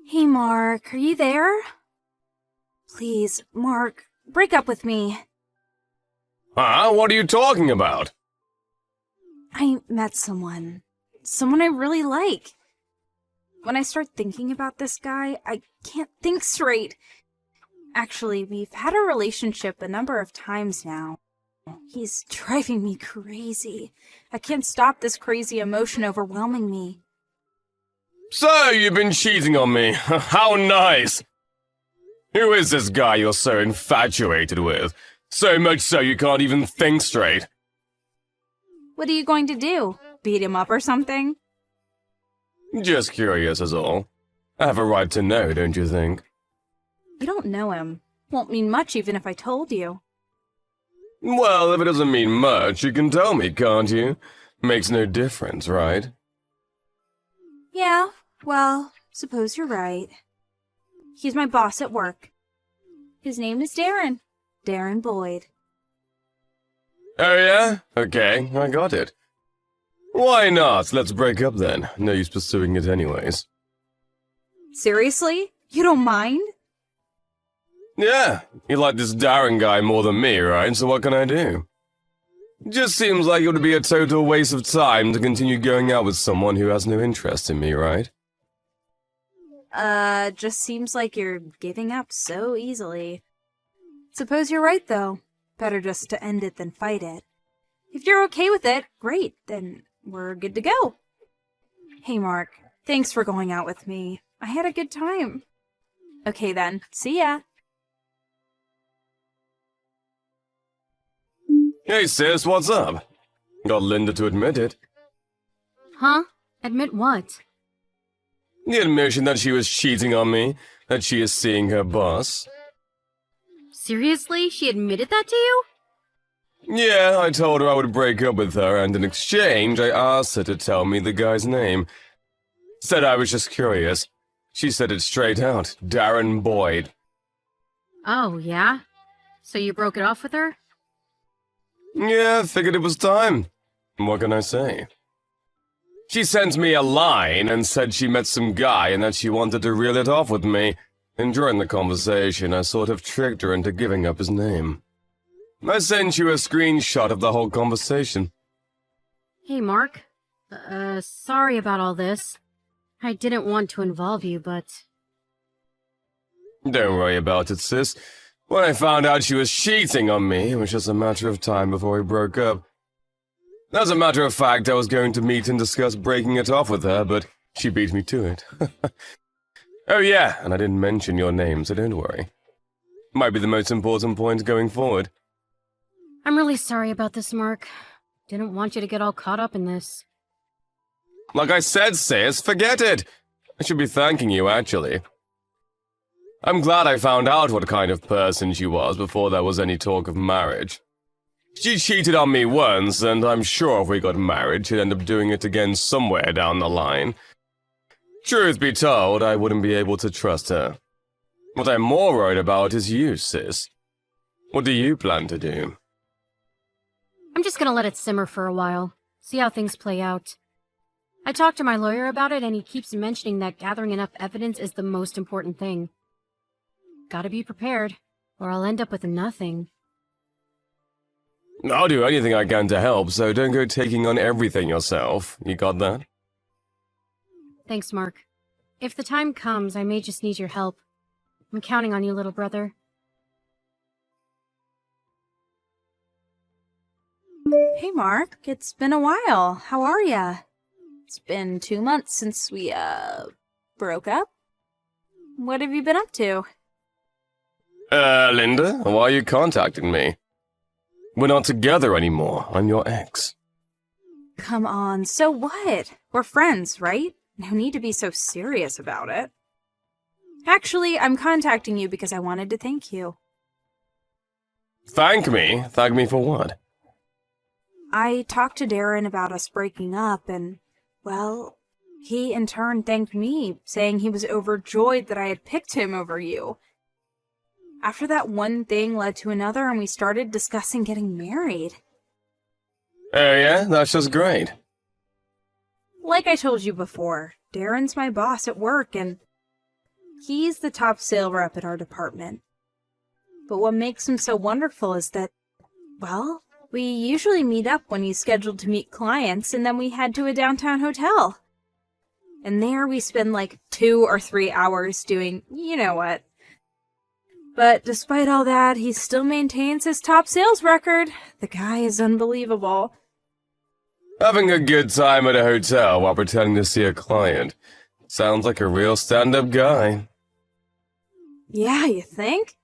Hey, Mark, are you there? Please, Mark, break up with me. Huh? What are you talking about? I met someone I really like. When I start thinking about this guy, I can't think straight. Actually, we've had a relationship a number of times now. He's driving me crazy. I can't stop this crazy emotion overwhelming me. So, you've been cheating on me. How nice! Who is this guy you're so infatuated with? So much so you can't even think straight. What are you going to do? Beat him up or something? Just curious is all. I have a right to know, don't you think? You don't know him. Won't mean much even if I told you. Well, if it doesn't mean much, you can tell me, can't you? Makes no difference, right? Yeah, well, suppose you're right. He's my boss at work. His name is Darren. Darren Boyd. Oh yeah? Okay, I got it. Why not? Let's break up then. No use pursuing it anyways. Seriously? You don't mind? Yeah, you like this Darren guy more than me, right? So what can I do? Just seems like it would be a total waste of time to continue going out with someone who has no interest in me, right? Just seems like you're giving up so easily. Suppose you're right, though. Better just to end it than fight it. If you're okay with it, great, then we're good to go. Hey, Mark, thanks for going out with me. I had a good time. Okay then, see ya. Hey sis, what's up? Got Linda to admit it. Huh? Admit what? The admission that she was cheating on me, that she is seeing her boss. Seriously? She admitted that to you? Yeah, I told her I would break up with her, and in exchange, I asked her to tell me the guy's name. Said I was just curious. She said it straight out, Darren Boyd. Oh, yeah? So you broke it off with her? Yeah, figured it was time. What can I say? She sent me a line and said she met some guy and that she wanted to reel it off with me, and during the conversation I sort of tricked her into giving up his name. I sent you a screenshot of the whole conversation. Hey, Mark. Sorry about all this. I didn't want to involve you, but... Don't worry about it, sis. When I found out she was cheating on me, it was just a matter of time before we broke up. As a matter of fact, I was going to meet and discuss breaking it off with her, but she beat me to it. Oh yeah, and I didn't mention your name, so don't worry. Might be the most important point going forward. I'm really sorry about this, Mark. Didn't want you to get all caught up in this. Like I said, sis, forget it! I should be thanking you, actually. I'm glad I found out what kind of person she was before there was any talk of marriage. She cheated on me once, and I'm sure if we got married, she'd end up doing it again somewhere down the line. Truth be told, I wouldn't be able to trust her. What I'm more worried about is you, sis. What do you plan to do? I'm just gonna let it simmer for a while. See how things play out. I talked to my lawyer about it, and he keeps mentioning that gathering enough evidence is the most important thing. Gotta be prepared, or I'll end up with nothing. I'll do anything I can to help, so don't go taking on everything yourself. You got that? Thanks, Mark. If the time comes, I may just need your help. I'm counting on you, little brother. Hey, Mark, it's been a while. How are ya? It's been 2 months since we, broke up. What have you been up to? Linda, why are you contacting me? We're not together anymore. I'm your ex. Come on, so what? We're friends, right? No need to be so serious about it. Actually, I'm contacting you because I wanted to thank you. Thank me? Thank me for what? I talked to Darren about us breaking up and, well, he in turn thanked me, saying he was overjoyed that I had picked him over you. After that one thing led to another and we started discussing getting married. Oh yeah? That's just great. Like I told you before, Darren's my boss at work and, He's the top sale rep at our department. But what makes him so wonderful is that, well, we usually meet up when he's scheduled to meet clients, and then we head to a downtown hotel. And there we spend like 2 or 3 hours doing you know what. But despite all that, he still maintains his top sales record. The guy is unbelievable. Having a good time at a hotel while pretending to see a client. Sounds like a real stand-up guy. Yeah, you think?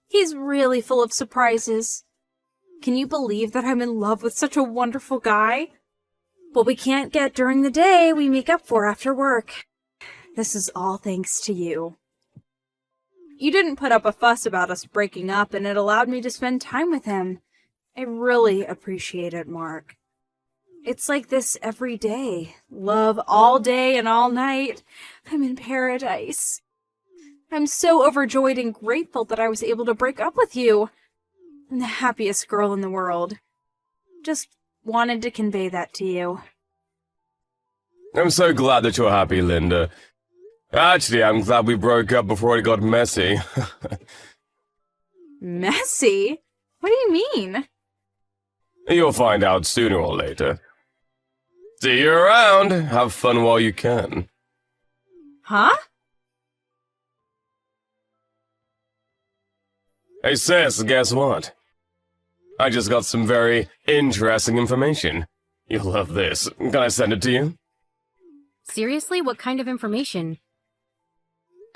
He's really full of surprises. Can you believe that I'm in love with such a wonderful guy? What we can't get during the day, we make up for after work. This is all thanks to you. You didn't put up a fuss about us breaking up, and it allowed me to spend time with him. I really appreciate it, Mark. It's like this every day. Love all day and all night. I'm in paradise. I'm so overjoyed and grateful that I was able to break up with you. I'm the happiest girl in the world. Just wanted to convey that to you. I'm so glad that you're happy, Linda. Actually, I'm glad we broke up before it got messy. Messy? What do you mean? You'll find out sooner or later. See you around. Have fun while you can. Huh? Hey sis, guess what? I just got some very interesting information. You'll love this. Can I send it to you? Seriously, what kind of information?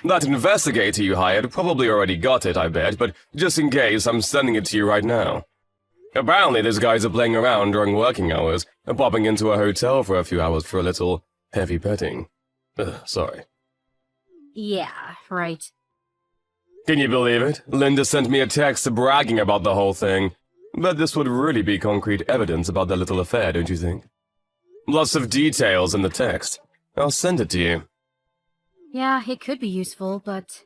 That investigator you hired probably already got it, I bet, but just in case, I'm sending it to you right now. Apparently, these guys are playing around during working hours and popping into a hotel for a few hours for a little heavy petting. Sorry. Yeah, right. Can you believe it? Linda sent me a text bragging about the whole thing. But this would really be concrete evidence about their little affair, don't you think? Lots of details in the text. I'll send it to you. Yeah, it could be useful, but...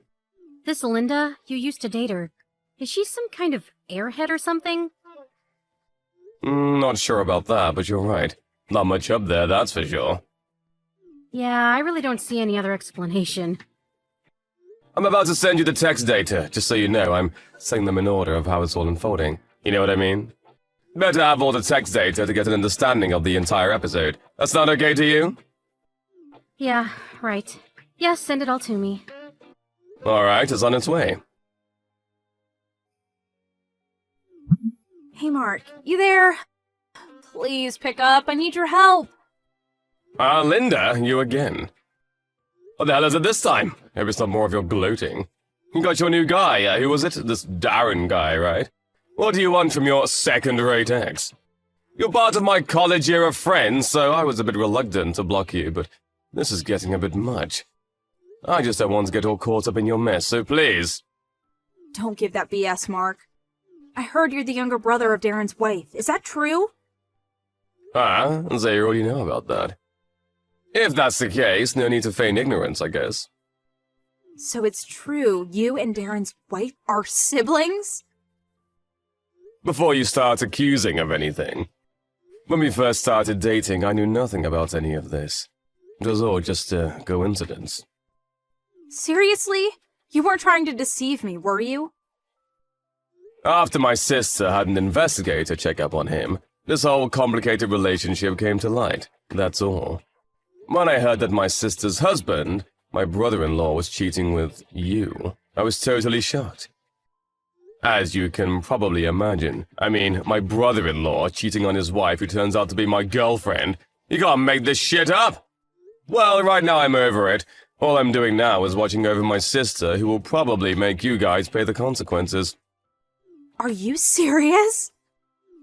This Linda, you used to date her. Is she some kind of airhead or something? Not sure about that, but you're right. Not much up there, that's for sure. Yeah, I really don't see any other explanation. I'm about to send you the text data, just so you know. I'm setting them in order of how it's all unfolding. You know what I mean? Better have all the text data to get an understanding of the entire episode. That's not okay to you? Yeah, right. Yes, send it all to me. Alright, it's on its way. Hey, Mark, you there? Please pick up. I need your help. Linda, you again. What the hell is it this time? Hope it's not more of your gloating. You got your new guy, who was it? This Darren guy, right? What do you want from your second-rate ex? You're part of my college-era friends, so I was a bit reluctant to block you, but this is getting a bit much. I just don't want to get all caught up in your mess, so please. Don't give that BS, Mark. I heard you're the younger brother of Darren's wife. Is that true? So you already know about that. If that's the case, no need to feign ignorance, I guess. So it's true, you and Darren's wife are siblings? Before you start accusing of anything. When we first started dating, I knew nothing about any of this. It was all just a coincidence. Seriously? You weren't trying to deceive me, were you? After my sister had an investigator check up on him, this whole complicated relationship came to light. That's all. When I heard that my sister's husband, my brother-in-law, was cheating with you, I was totally shocked. As you can probably imagine, I mean, my brother-in-law cheating on his wife who turns out to be my girlfriend. You can't make this shit up! Well, right now I'm over it. All I'm doing now is watching over my sister, who will probably make you guys pay the consequences. Are you serious?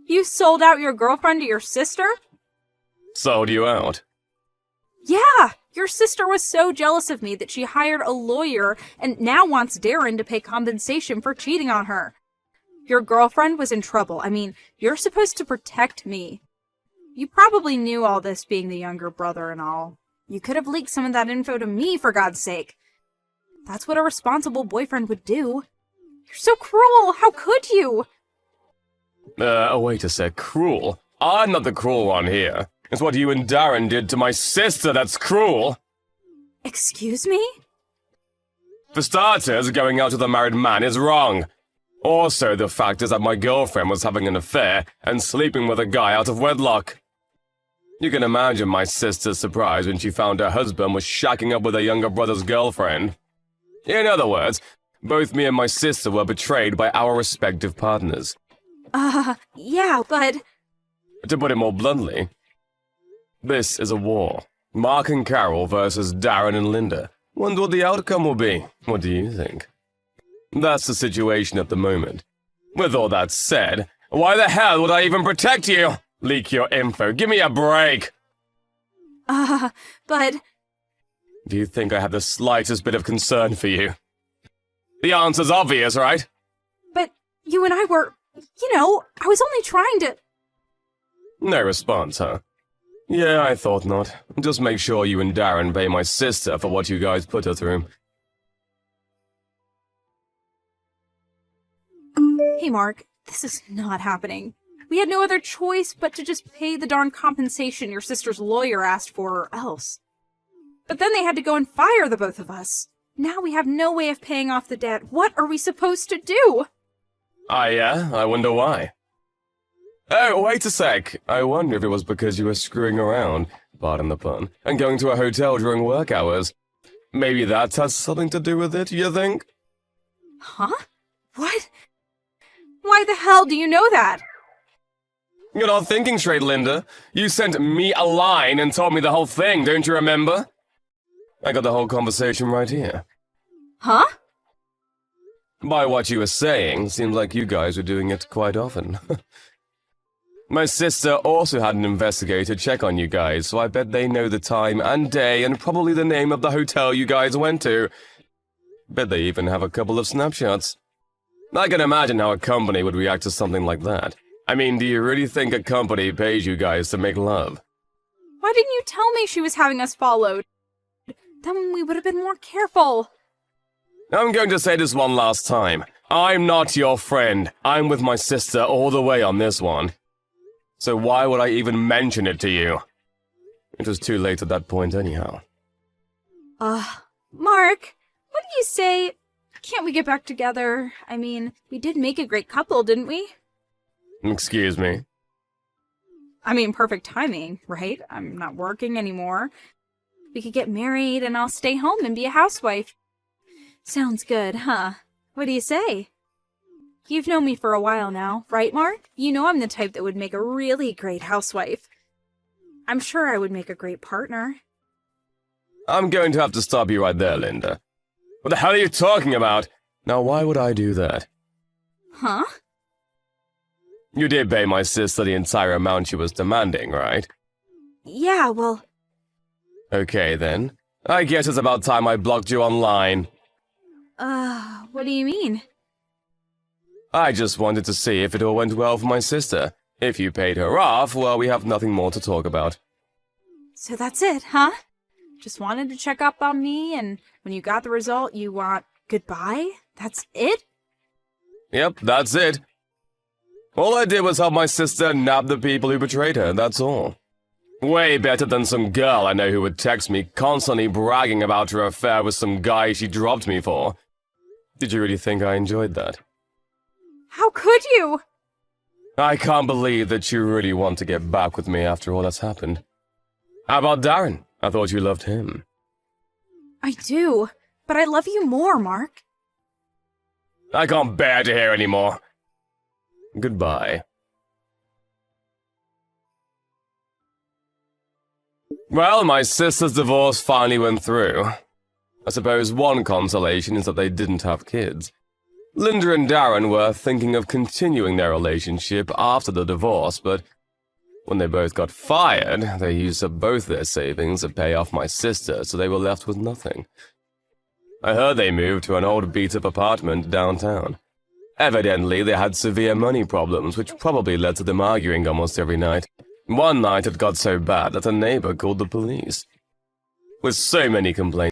You sold out your girlfriend to your sister? Sold you out. Yeah! Your sister was so jealous of me that she hired a lawyer and now wants Darren to pay compensation for cheating on her. Your girlfriend was in trouble. I mean, you're supposed to protect me. You probably knew all this being the younger brother and all. You could have leaked some of that info to me, for God's sake. That's what a responsible boyfriend would do. You're so cruel! How could you? Wait a sec. Cruel? I'm not the cruel one here. It's what you and Darren did to my sister that's cruel. Excuse me? For starters, going out with a married man is wrong. Also, the fact is that my girlfriend was having an affair and sleeping with a guy out of wedlock. You can imagine my sister's surprise when she found her husband was shacking up with her younger brother's girlfriend. In other words, both me and my sister were betrayed by our respective partners. Yeah, but... To put it more bluntly, this is a war. Mark and Carol versus Darren and Linda. Wonder what the outcome will be. What do you think? That's the situation at the moment. With all that said, why the hell would I even protect you? Leak your info. Give me a break. But... Do you think I have the slightest bit of concern for you? The answer's obvious, right? But you and I were... I was only trying to... No response, huh? Yeah, I thought not. Just make sure you and Darren pay my sister for what you guys put her through. Hey, Mark, this is not happening. We had no other choice but to just pay the darn compensation your sister's lawyer asked for or else. But then they had to go and fire the both of us. Now we have no way of paying off the debt. What are we supposed to do? Yeah? I wonder why. Oh, wait a sec. I wonder if it was because you were screwing around, pardon the pun, and going to a hotel during work hours. Maybe that has something to do with it, you think? Huh? What? Why the hell do you know that? You're not thinking straight, Linda. You sent me a line and told me the whole thing, don't you remember? I got the whole conversation right here. Huh? By what you were saying, seems like you guys were doing it quite often. My sister also had an investigator check on you guys, so I bet they know the time and day and probably the name of the hotel you guys went to. Bet they even have a couple of snapshots. I can imagine how a company would react to something like that. I mean, do you really think a company pays you guys to make love? Why didn't you tell me she was having us followed? Then we would have been more careful. I'm going to say this one last time. I'm not your friend. I'm with my sister all the way on this one. So why would I even mention it to you? It was too late at that point anyhow. Mark, what do you say? Can't we get back together? I mean, we did make a great couple, didn't we? Excuse me? I mean, perfect timing, right? I'm not working anymore. We could get married and I'll stay home and be a housewife. Sounds good, huh? What do you say? You've known me for a while now, right, Mark? You know I'm the type that would make a really great housewife. I'm sure I would make a great partner. I'm going to have to stop you right there, Linda. What the hell are you talking about? Now, why would I do that? Huh? You did pay my sister the entire amount she was demanding, right? Yeah, well... Okay, then. I guess it's about time I blocked you online. What do you mean? I just wanted to see if it all went well for my sister. If you paid her off, well, we have nothing more to talk about. So that's it, huh? Just wanted to check up on me, and when you got the result, you want goodbye? That's it? Yep, that's it. All I did was help my sister nab the people who betrayed her, that's all. Way better than some girl I know who would text me constantly bragging about her affair with some guy she dropped me for. Did you really think I enjoyed that? How could you? I can't believe that you really want to get back with me after all that's happened. How about Darren? I thought you loved him. I do, but I love you more, Mark. I can't bear to hear anymore. Goodbye. Well, my sister's divorce finally went through. I suppose one consolation is that they didn't have kids. Linda and Darren were thinking of continuing their relationship after the divorce, but when they both got fired, they used up both their savings to pay off my sister, so they were left with nothing. I heard they moved to an old beat-up apartment downtown. Evidently, they had severe money problems, which probably led to them arguing almost every night. One night it got so bad that a neighbor called the police. With so many complaints,